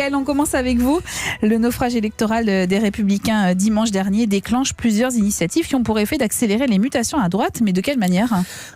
Mickaël, on commence avec vous. Le naufrage électoral des Républicains dimanche dernier déclenche plusieurs initiatives qui ont pour effet d'accélérer les mutations à droite. Mais de quelle manière ?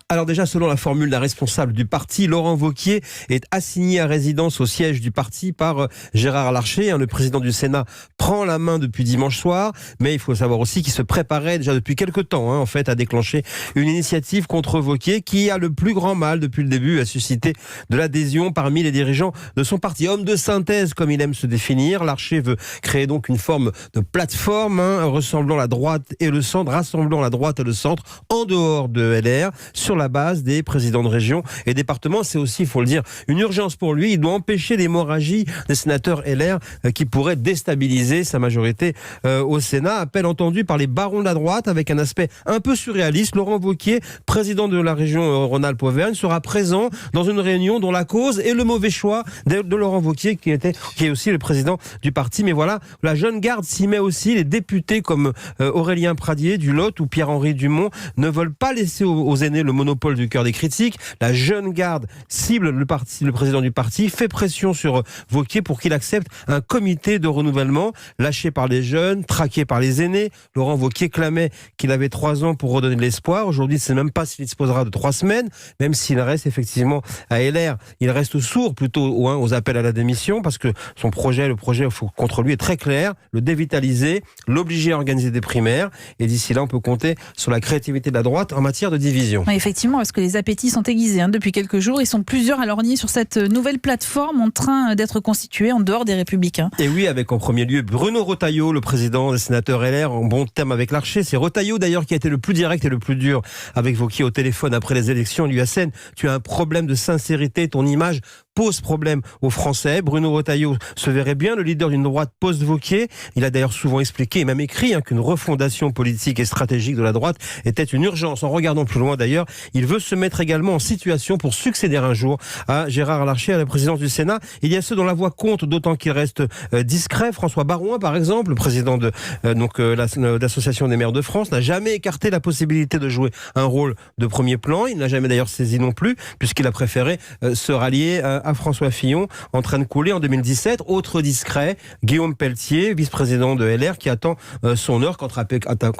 Alors déjà, selon la formule d'un responsable du parti, Laurent Wauquiez est assigné à résidence au siège du parti par Gérard Larcher. Le président du Sénat prend la main depuis dimanche soir, mais il faut savoir aussi qu'il se préparait déjà depuis quelque temps en fait, à déclencher une initiative contre Wauquiez qui a le plus grand mal depuis le début à susciter de l'adhésion parmi les dirigeants de son parti. Homme de synthèse, comme il aime se définir, Larcher veut créer donc une forme de plateforme ressemblant la droite et le centre, rassemblant la droite et le centre en dehors de LR, sur la base des présidents de région et départements. C'est aussi, il faut le dire, une urgence pour lui. Il doit empêcher l'hémorragie des sénateurs LR qui pourraient déstabiliser sa majorité au Sénat. Appel entendu par les barons de la droite avec un aspect un peu surréaliste. Laurent Wauquiez, président de la région Rhône-Alpes-Auvergne, sera présent dans une réunion dont la cause est le mauvais choix de Laurent Wauquiez qui est aussi le président du parti. Mais voilà, la jeune garde s'y met aussi. Les députés comme Aurélien Pradier du Lot ou Pierre-Henri Dumont ne veulent pas laisser aux aînés le monopole du cœur des critiques. La jeune garde cible le président du parti, fait pression sur Wauquiez pour qu'il accepte un comité de renouvellement lâché par les jeunes, traqué par les aînés. Laurent Wauquiez clamait qu'il avait 3 ans pour redonner de l'espoir. Aujourd'hui, c'est même pas s'il disposera de 3 semaines, même s'il reste effectivement à LR. Il reste sourd plutôt aux appels à la démission parce que le projet contre lui est très clair, le dévitaliser, l'obliger à organiser des primaires et d'ici là, on peut compter sur la créativité de la droite en matière de division. Oui, effectivement, parce que les appétits sont aiguisés depuis quelques jours. Ils sont plusieurs à lorgner sur cette nouvelle plateforme en train d'être constituée en dehors des Républicains. Et oui, avec en premier lieu Bruno Retailleau, le président des sénateurs LR, en bon terme avec Larcher. C'est Retailleau d'ailleurs qui a été le plus direct et le plus dur avec Wauquiez au téléphone après les élections. Il lui assène, tu as un problème de sincérité, ton image pose problème aux Français. Bruno Retailleau se verrait bien le leader d'une droite post-Wauquiez. Il a d'ailleurs souvent expliqué et même écrit qu'une refondation politique et stratégique de la droite était une urgence. En regardant plus loin d'ailleurs, il veut se mettre également en situation pour succéder un jour à Gérard Larcher à la présidence du Sénat. Il y a ceux dont la voix compte, d'autant qu'il reste discret. François Baroin, par exemple, le président de l'Association des maires de France, n'a jamais écarté la possibilité de jouer un rôle de premier plan. Il n'a jamais d'ailleurs saisi non plus, puisqu'il a préféré se rallier à François Fillon, en train de couler en 2017. Autre discret, Guillaume Pelletier, vice-président de LR, qui attend son heure. Quant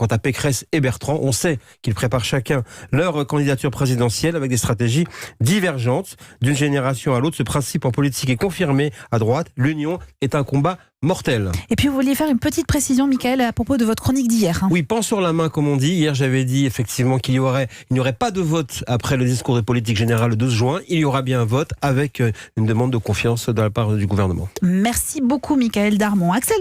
à Pécresse et Bertrand, on sait qu'ils préparent chacun leur candidature présidentielle avec des stratégies divergentes d'une génération à l'autre. Ce principe en politique est confirmé à droite. L'union est un combat mortel. Et puis vous vouliez faire une petite précision, Mickaël, à propos de votre chronique d'hier. Oui, pan sur la main, comme on dit. Hier, j'avais dit effectivement qu'il n'y aurait pas de vote après le discours de politique générale le 12 juin. Il y aura bien un vote avec une demande de confiance de la part du gouvernement. Merci beaucoup, Mickaël Darmon. Axel